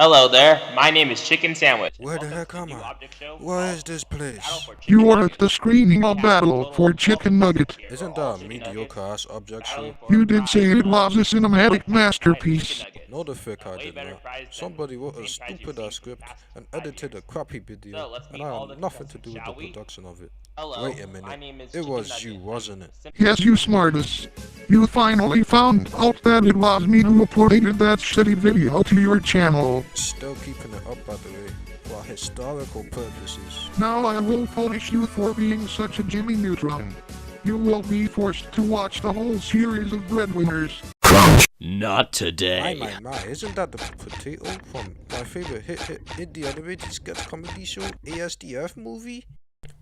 Hello there, my name is Chicken Sandwich. And Where the welcome heck to the am new I? object show Where called is this Battle place? for Chicken You are at Nuggets. the screening We of have a Battle little for welcome Chicken segment Nugget. here where Isn't that all a chicken nuggets mediocre ass object battling show? for a You did prize say it of was a cinematic chicken masterpiece. nuggets. No the frick A I way did better not. prize than Somebody the wrote a same prize you've stupid seen ass for the script past and 5 years. edited a crappy video, So let's and meet I all had the nothing to contestants, do with the shall we? production of it. Hello, Wait a my minute. name is It Chicken was you, Nugget. wasn't it? Yes, you smartest. You finally found out that it was me who uploaded that shitty video to your channel. Still keeping it up by the way, for historical purposes. Now I will punish you for being such a Jimmy Neutron. You will be forced to watch the whole series of Breadwinners. Not today. My, isn't that the potato from my favorite hit indie animated sketch comedy show, ASDF movie?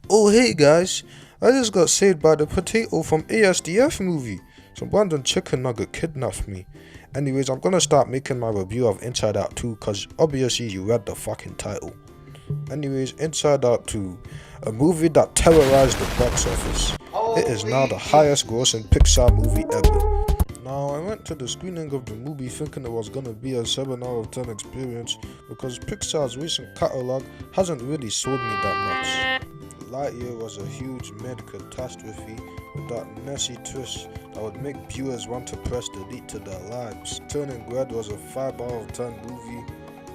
Oh hey guys, I just got saved by the potato from ASDF movie. Some random chicken nugget kidnapped me. Anyways, I'm gonna start making my review of Inside Out 2 cause obviously you read the fucking title. Anyways, Inside Out 2, a movie that terrorized the box office. It is now the highest grossing Pixar movie ever. Now, I went to the screening of the movie thinking it was gonna be a 7 out of 10 experience because Pixar's recent catalog hasn't really sold me that much. Lightyear was a huge mid-catastrophe with that messy twist that would make viewers want to press delete to their lives. Turning Red was a 5 out of 10 movie.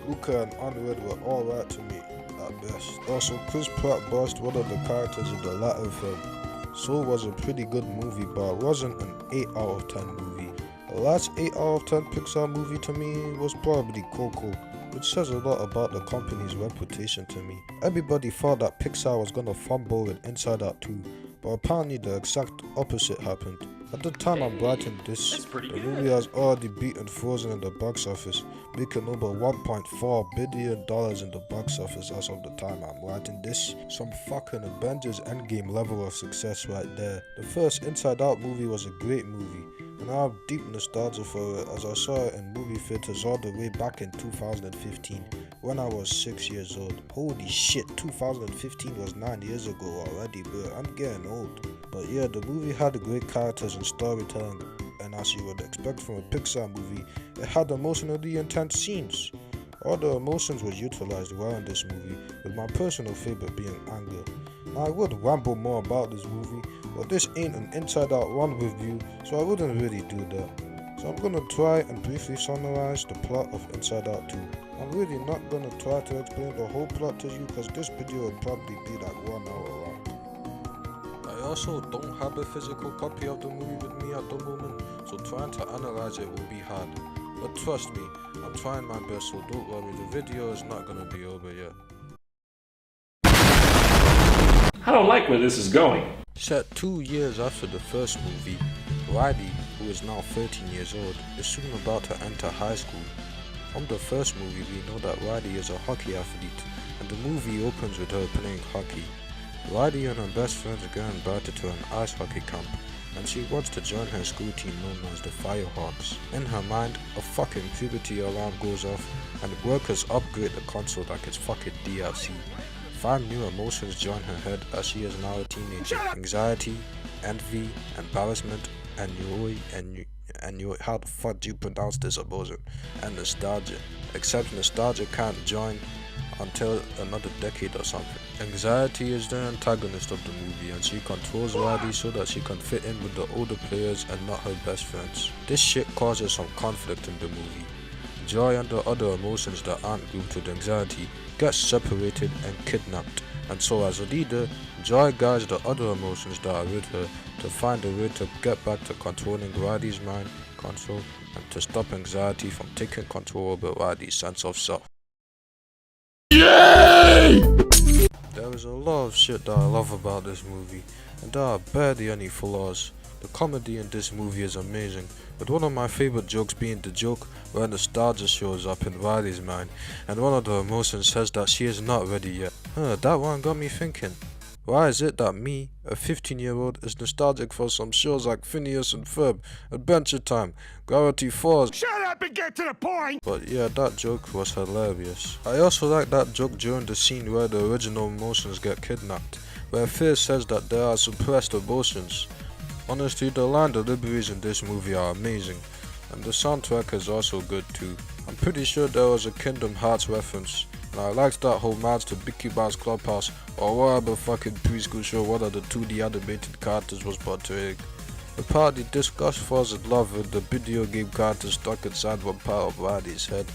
Luca and Onward were alright to me, at best. Also, Chris Pratt voiced one of the characters in the latter film. Soul was a pretty good movie, but it wasn't an 8 out of 10 movie. The last 8 out of 10 Pixar movie to me was probably Coco, which says a lot about the company's reputation to me. Everybody thought that Pixar was gonna fumble with Inside Out 2, but apparently the exact opposite happened. At the time I'm writing this, the movie has already beaten Frozen in the box office, making over $1.4 billion in the box office as of the time I'm writing this. Some fucking Avengers Endgame level of success right there. The first Inside Out movie was a great movie, and I have deep nostalgia for it as I saw it in movie theaters all the way back in 2015 when I was 6 years old. Holy shit, 2015 was 9 years ago already, bro. I'm getting old. But yeah, the movie had great characters and storytelling, and as you would expect from a Pixar movie, it had emotionally intense scenes. All the emotions were utilized well in this movie, with my personal favorite being anger. Now I would ramble more about this movie, but this ain't an Inside Out 1 review, so I wouldn't really do that. So I'm gonna try and briefly summarize the plot of Inside Out 2. I'm really not gonna try to explain the whole plot to you cause this video would probably be like 1 hour long. I also don't have a physical copy of the movie with me at the moment, so trying to analyze it will be hard. But trust me, I'm trying my best, so don't worry, the video is not gonna be over yet. I don't like where this is going. Set 2 years after the first movie, Riley, who is now 13 years old, is soon about to enter high school. From the first movie, we know that Riley is a hockey athlete, and the movie opens with her playing hockey. Riley and her best friends get invited to an ice hockey camp, and she wants to join her school team known as the Firehawks. In her mind, a fucking puberty alarm goes off, and workers upgrade the console like it's fucking DLC. 5 new emotions join her head as she is now a teenager. Anxiety, envy, embarrassment, and how the fuck do you pronounce this emotion? And nostalgia. Except nostalgia can't join until another decade or something. Anxiety is the antagonist of the movie, and she controls Riley so that she can fit in with the older players and not her best friends. This shit causes some conflict in the movie. Joy and the other emotions that aren't grouped with anxiety get separated and kidnapped, and so as a leader, Joy guides the other emotions that are with her to find a way to get back to controlling Riley's mind, control, and to stop anxiety from taking control over Riley's sense of self. Yay! There is a lot of shit that I love about this movie, and there are barely any flaws. The comedy in this movie is amazing, with one of my favorite jokes being the joke where nostalgia shows up in Riley's mind, and one of the emotions says that she is not ready yet. That one got me thinking. Why is it that me, a 15-year-old, is nostalgic for some shows like Phineas and Ferb, Adventure Time, Gravity Falls? Shut up and get to the point! But yeah, that joke was hilarious. I also like that joke during the scene where the original emotions get kidnapped, where Fear says that there are suppressed emotions. Honestly, the line deliveries in this movie are amazing. and the soundtrack is also good too. I'm pretty sure there was a Kingdom Hearts reference, and I liked that whole match to Mickey Mouse Clubhouse or whatever fucking preschool show one of the 2D animated characters was portraying. The party discussed falls in love with the video game character stuck inside one part of Riley's head.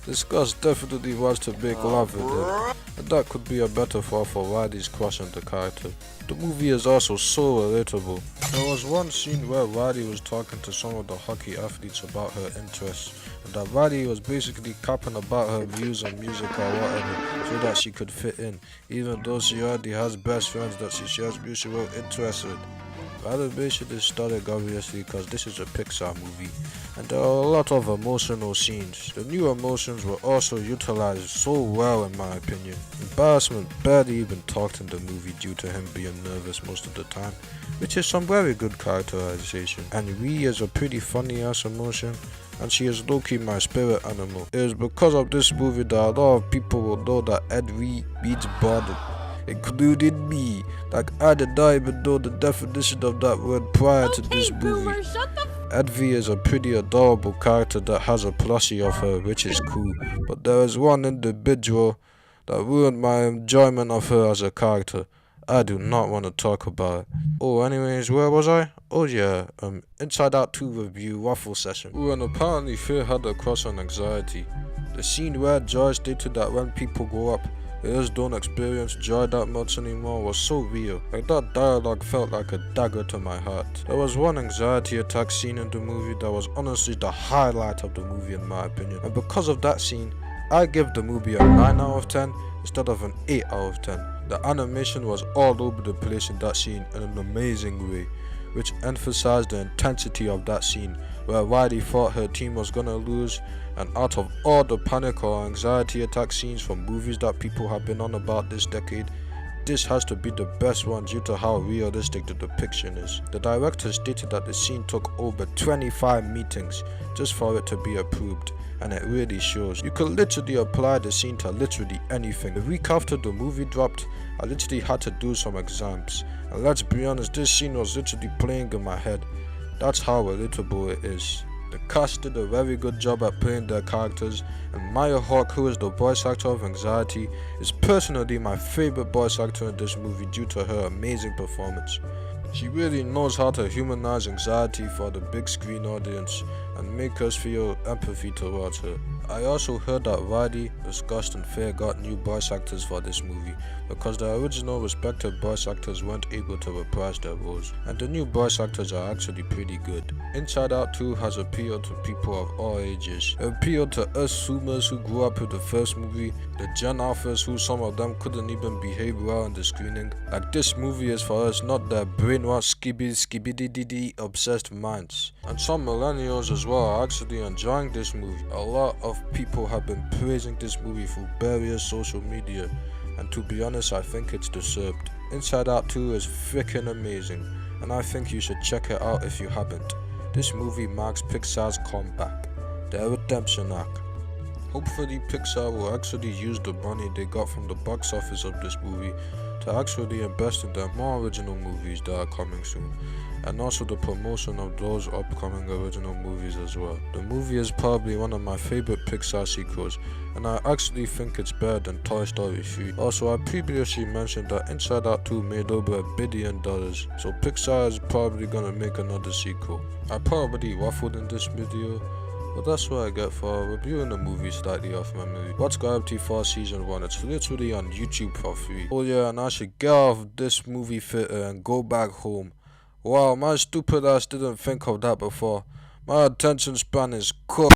This Gus definitely wants to make love with him, and that could be a metaphor for Riley's crush on the character. The movie is also so relatable. There was one scene where Riley was talking to some of the hockey athletes about her interests, and that Riley was basically capping about her views on music or whatever, so that she could fit in, even though she already has best friends that she shares mutual interests with. The animation is stunning obviously because this is a Pixar movie, and there are a lot of emotional scenes. The new emotions were also utilized so well in my opinion. Embarrassment barely even talked in the movie due to him being nervous most of the time, which is some very good characterization. And Ree is a pretty funny ass emotion, and she is low-key my spirit animal. It is because of this movie that a lot of people will know that Ed Ree means bonded, including me. Like, I did not even know the definition of that word prior to this movie. Edvi is a pretty adorable character that has a plushie of her, which is cool, but there is one individual that ruined my enjoyment of her as a character. I do not want to talk about it. Oh, anyways, where was I? Oh yeah, Inside Out 2 review waffle session. Oh, and apparently Fear had a crush on anxiety. The scene where Joy stated that when people grow up, they just don't experience joy that much anymore was so real. Like, that dialogue felt like a dagger to my heart. There was one anxiety attack scene in the movie that was honestly the highlight of the movie in my opinion. And because of that scene, I give the movie a 9 out of 10 instead of an 8 out of 10. The animation was all over the place in that scene in an amazing way, which emphasized the intensity of that scene where Riley thought her team was gonna lose, and out of all the panic or anxiety attack scenes from movies that people have been on about this decade, this has to be the best one due to how realistic the depiction is. The director stated that the scene took over 25 meetings just for it to be approved, and it really shows. You could literally apply the scene to literally anything. The week after the movie dropped, I literally had to do some exams, and let's be honest, this scene was literally playing in my head. That's how relatable it is. The cast did a very good job at playing their characters, and Maya Hawke, who is the voice actor of Anxiety, is personally my favorite voice actor in this movie due to her amazing performance. She really knows how to humanize anxiety for the big screen audience and make us feel empathy towards her. I also heard that Riley, Disgust and Fear got new voice actors for this movie because the original respected voice actors weren't able to reprise their roles, and the new voice actors are actually pretty good. Inside Out 2 has appealed to people of all ages. It appealed to us Zoomers who grew up with the first movie, the Gen Alphas who some of them couldn't even behave well in the screening. Like, this movie is for us, not their brainwashed skibidi obsessed minds. And some millennials as well are actually enjoying this movie. A lot of people have been praising this movie through various social media, and to be honest, I think it's deserved. Inside Out 2 is freaking amazing, and I think you should check it out if you haven't. This movie marks Pixar's comeback, their redemption arc. Hopefully Pixar will actually use the money they got from the box office of this movie to actually invest in their more original movies that are coming soon, and also the promotion of those upcoming original movies as well. The movie is probably one of my favorite Pixar sequels, and I actually think it's better than Toy Story 3. Also, I previously mentioned that Inside Out 2 made over $1 billion, so Pixar is probably gonna make another sequel. I probably waffled in this video, but that's what I get for reviewing the movie slightly off memory. Watch Gravity Falls Season 1, it's literally on YouTube for free. Oh yeah, and I should get off this movie theater and go back home. Wow, my stupid ass didn't think of that before. My attention span is cooked.